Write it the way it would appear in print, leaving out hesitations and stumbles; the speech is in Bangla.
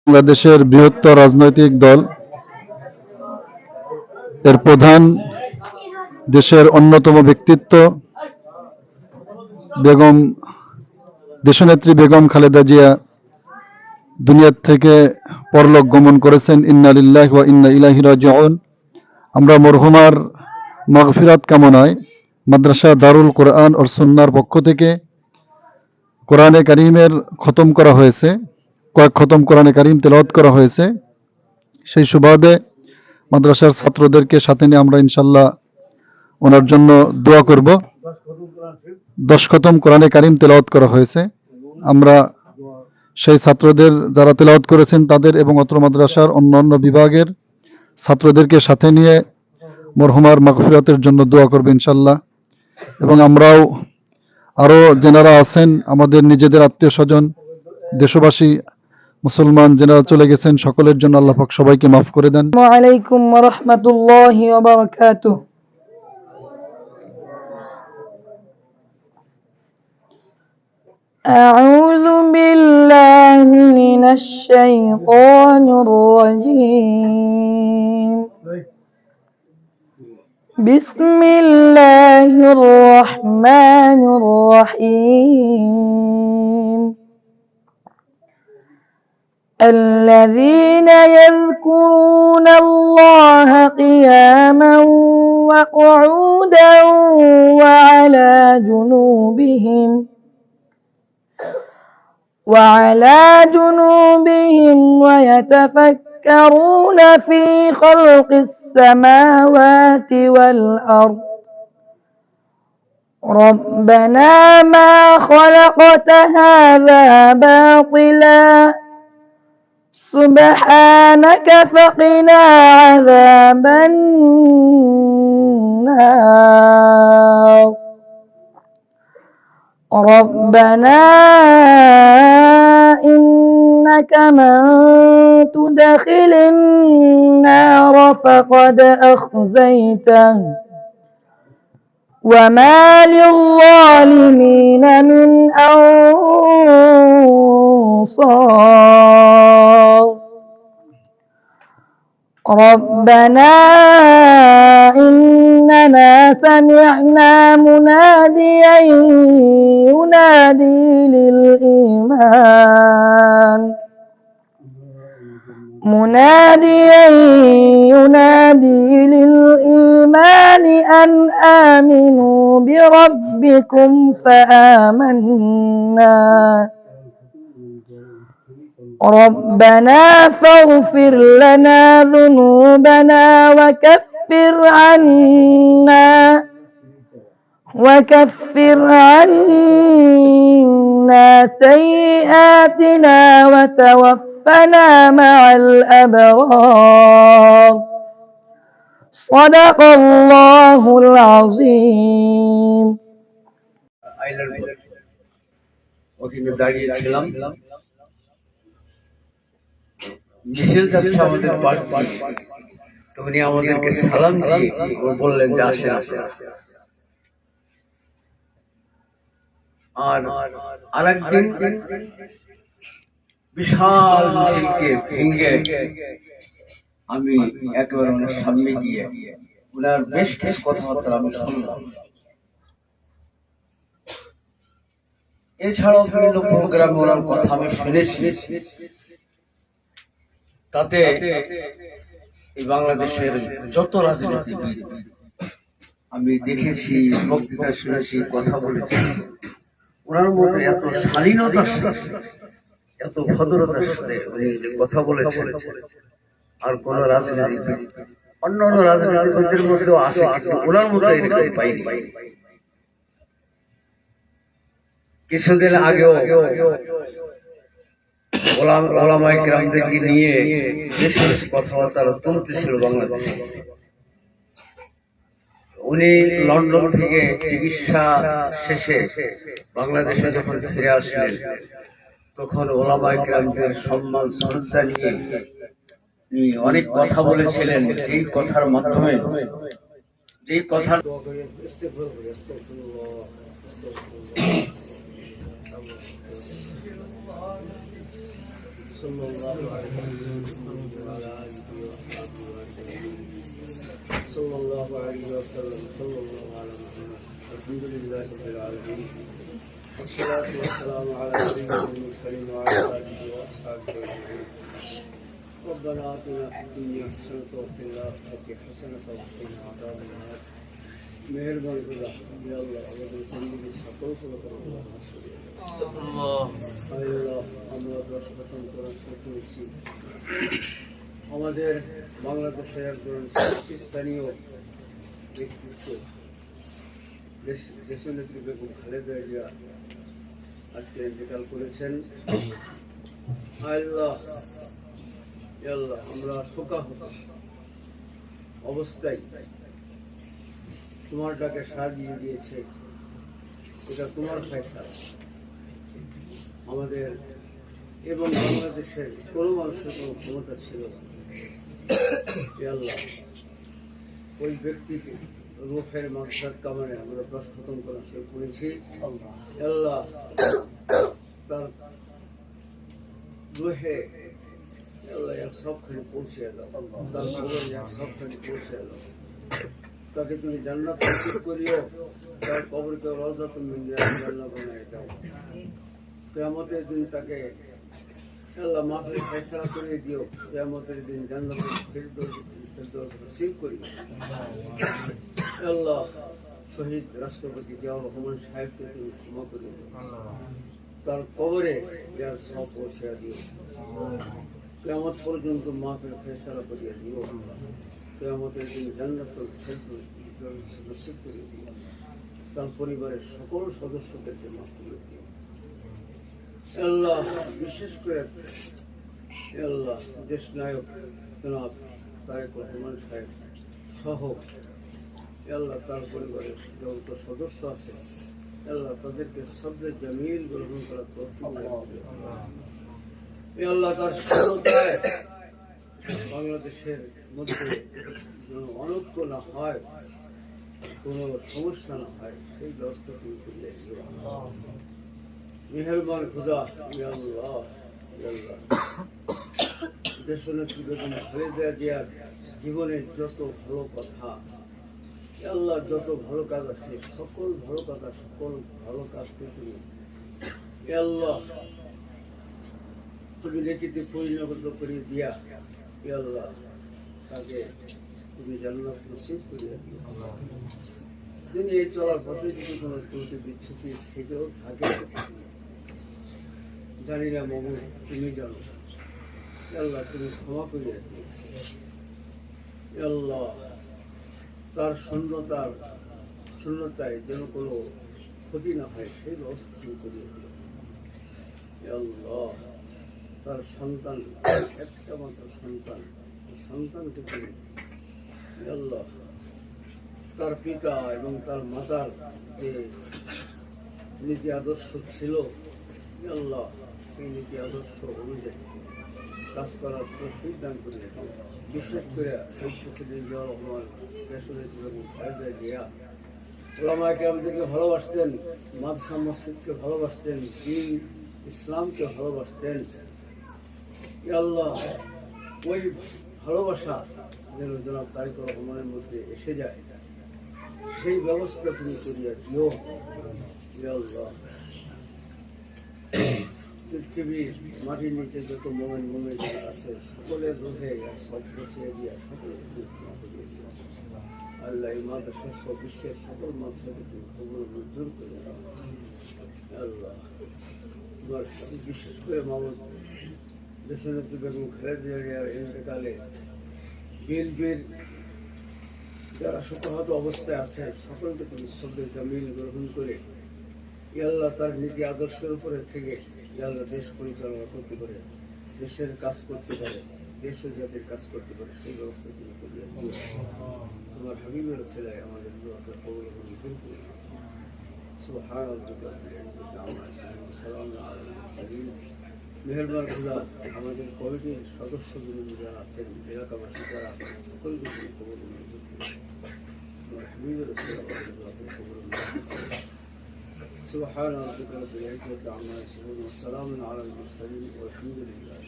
বাংলাদেশের বৃহত্তর রাজনৈতিক দল এর প্রধান, দেশের অন্যতম ব্যক্তিত্ব বেগম দেশনেত্রী বেগম খালেদা জিয়া দুনিয়া থেকে পরলোক গমন করেছেন। ইন্না লিল্লাহি ওয়া ইন্না ইলাইহি রাজিউন। আমরা মরহুমার মাগফিরাত কামনায় মাদ্রাসা দারুল কোরআন ও সুন্নাহর পক্ষ থেকে কোরআনে কারীমের খতম করা হয়েছে, কয়েক খতম কোরআনে কারীম তেলাওয়াত করা হয়েছে। সেই সুবাদে মাদ্রাসার ছাত্রদেরকে সাথে নিয়ে আমরা ইনশাল্লাহ ওনার জন্য দোয়া করব। 10 খতম কোরআনে কারীম তেলাওয়াত করা হয়েছে। আমরা সেই ছাত্রদের যারা তেলাওয়াত করেছেন তাদের এবং অত্র মাদ্রাসার অন্যান্য বিভাগের ছাত্রদেরকে সাথে নিয়ে মরহুমার মাগফিরাতের জন্য দোয়া করব ইনশাল্লাহ। এবং আমরাও আরো যারা আছেন আমাদের নিজেদের আত্মীয় স্বজন, দেশবাসী, মুসলমান যারা চলে গেছেন সকলের জন্য আল্লাহ পাক সবাইকে মাফ করে দেন। আসসালামু আলাইকুম ওয়া রাহমাতুল্লাহি ওয়া বারাকাতুহু। أعوذ بالله من الشيطان الرجيم. بسم الله الرحمن الرحيم. الذين يذكرون الله قياما وقعودا وعلى جنوبهم ويتفكرون في خلق السماوات والأرض ربنا ما خلقت هذا باطلا سبحانك فقنا عذاب النار ربنا إنك من تدخل النار فقد أخزيته وما للظالمين من أنصار ربنا إننا سمعنا مناديا ينادي للإيمان أن آمنوا بربكم فآمنا ربنا فاغفر لنا ذنوبنا وكفر عنا سيئاتنا وتوفنا مع الأبرار صدق الله العظيم. ওখানে দাঁড়িয়েছিলাম, মিছিল যাচ্ছে আমাদের পার্টি, তো উনি আমাদেরকে সালাম দিয়ে বললেন যে আসেন আসেন। আর আরেকদিন বিশাল মিছিলকে ভেঙে আমি একেবারে ওনার সামনে গিয়ে ওনার বেশ কিছু কথাবার্তা আমি শুনলাম। এছাড়াও বিভিন্ন প্রোগ্রামে ওনার কথা আমি শুনেছি। তাতে এই বাংলাদেশের যত রাজনীতিবিদ আমি দেখেছি, বক্তৃতা শুনেছি, কথা বলেছি, ওনার মধ্যে এত শালীনতার সাথে, এত ভদ্রতার সাথে উনি কথা বলেছেন আর কোন রাজনীতিবিদ, অন্যান্য রাজনীতিবিদদের মধ্যেও আছে, কিন্তু ওনার মধ্যে এরকম পাইনি। কিছুদিন আগেও ওলামায়ে কেরামদেরকে নিয়ে বেশ কিছু কথাবার্তা তুলতেছিল বাংলাদেশে। উনি লন্ডন থেকে চিকিৎসা শেষে বাংলাদেশে যখন ফিরে আসলেন তখন ওলামায়ে কেরামদের সম্মান শ্রদ্ধা নিয়ে অনেক কথা বলেছিলেন। এই কথার মাধ্যমে যেই কথা صلى الله عليه وسلم وعلى آله وصحبه وسلم صلى الله عليه وسلم صلى الله على محمد الحمد لله رب العالمين والصلاة والسلام على سيد المرسلين وعلى آله وأصحابه أجمعين ربنا آتنا في الدنيا حسنة وفي الآخرة حسنة وقنا عذاب النار মেহেরবানি করে ইয়া আল্লাহ আমাদের জিন্দেগীর সকল প্রকার আল্লাহ আমরা 10 প্রথম কোরআন শরীফ পড়েছি আমাদের বাংলাদেশের একজন স্থানীয় ব্যক্তিত্ব দেশনেত্রী বেগম খালেদা জিয়া আজকে ইন্তেকাল করেছেন। আল্লাহ আল্লাহ আমরা শোকাহত অবস্থায় তোমার ডাকে সাজিয়ে দিয়েছে, এটা তোমার ফয়সালা। আমাদের এবং বাংলাদেশের কোনো মানুষের কোনো ক্ষমতা ছিল না। আল্লাহ ওই ব্যক্তিকে রূহের মাকসাদ কামানে আমরা 10 খতম করা শুরু করেছি। আল্লাহ তার রূহে আল্লাহ সবখানে পৌঁছে দাও, তার কবরে সবখানে পৌঁছে দাও, তাকে তুমি জান্নাত নসিব করিও, তার কবরকে রওজাতুম মিন জান্নাত বানায় দাও। কিয়ামতের দিন তাকে আল্লাহ মাফের ফয়সালা করে দিও, কিয়ামতের দিন জান্নাতুল ফিরদৌস নসিব করিও। আল্লাহ শহীদ রাষ্ট্রপতি জিয়াউর রহমান সাহেবকে তুমি ক্ষমা করে দিও, তার কবরে যার সব পৌঁছে দিও, কিয়ামত পর্যন্ত মাফের ফয়সালা করিয়া দিও, কিয়ামতের দিন জান্নাতুল ফিরদৌস নসিব করে দিও, তার পরিবারের সকল সদস্যদেরকে মাফ করে দিও। আল্লাহ বিশেষ করে আল্লাহ দেশ নায়ক জনাব তারেক রহমান সাহেব সহ আল্লাহ তার পরিবারের যত সদস্য আছে আল্লাহ তাদেরকে সবচেয়ে জামিল গ্রহণ করার তৌফিক দান করুন। আল্লাহ তার শূন্যতায় বাংলাদেশের মধ্যে যেন অনৈক্য না হয়, কোনো সমস্যা না হয়, সেই ব্যবস্থা তুমি করে দিও। মেহেরবান খুদা ইয়া আল্লাহ ইয়া আল্লাহ দেশনেত্রী বেগম খালেদা জিয়ার জীবনের যত ভালো কথা আল্লাহ, যত ভালো কাজ আছে, সকল ভালো কথা, সকল ভালো কাজকে তুমি আল্লাহ তুমি লিখিতে পরিণত করে দিয়া আল্লাহ তাকে তুমি জান্নাত নসিব করিয়া দিও। তিনি এই চলার পথে যদি কোনো ত্রুটি বিচ্ছুতি থেকেও থাকে জানি না মামু, তুমি জানো, আল্লাহ তুমি ক্ষমা করিয়া দিও। আল্লাহ তার শূন্যতায় যেন কোনো ক্ষতি না হয় সেই ব্যবস্থা তুমি করিয়া দিও। আল্লাহ তার সন্তান, একটা মাত্র সন্তানকে তুমি আল্লাহ তার পিতা এবং তার মাতার যে নীতি আদর্শ ছিল আল্লাহ সেই নীতি আদর্শ অনুযায়ী কাজ করার তৌফিক দান করে দিও। বিশেষ করে শহীদ প্রেসিডেন্ট জিয়াউর রহমান দেশনেত্রী বেগম খালেদা জিয়া ওলামায়ে কেরামদেরকে ভালোবাসতেন, মাদ্রাসা মসজিদকে ভালোবাসতেন, দ্বীন ইসলামকে ভালোবাসতেন। আল্লাহ ওই ভালোবাসা যেন জনাব তারেক রহমানের মধ্যে এসে যায়, সেই ব্যবস্থা তুমি করিয়া দিও। আল্লাহ পৃথিবীর মাটির নিচে যত মোমেন আছে সকলের রুহে সব বসিয়ে দিয়া সকলের ক্ষমা করিয়ে দিও। আল্লাহ এই মাদ্রাসা সহ বিশ্বের সকল মাদ্রাসাকে তুমি কবুল মঞ্জুর করে দাও। আল্লাহ তোমার বিশেষ করে মামুদ দেশনেত্রী বেগম খালেদা জিয়ার ইন্তেকালে বিএনপির যারা শোকাহত অবস্থায় আছে সকলকে তুমি শ্রদ্ধা জামিল গ্রহণ করে আল্লাহ তার নীতি আদর্শের উপরে থেকে আল্লাহ দেশ পরিচালনা করতে পারে, দেশের কাজ করতে পারে, দেশ ও জাতির কাজ করতে পারে, সেই ব্যবস্থা তুমি করিয়া দিও। তোমার হাবিবের ছেলে আমাদের দোয়াকে কবুল মঞ্জুর করে দিও। সুবহান রাব্বিকা রাব্বিল ইজ্জাতি আম্মা ইয়াসিফুন, সালামুন আলাল মুরসালিন। মেহেরবান খুদা আমাদের কমিটির সদস্যবৃন্দ যারা আছেন, এলাকাবাসী যারা আছেন, সকলকে তুমি কবুল মঞ্জুর করে দিও। তোমার হাবিবের ছেলে আমাদের দোয়াকে কবুল মঞ্জুর করে দিও। سبحان ربك رب العزة عما يصفون وسلام على المرسلين والحمد لله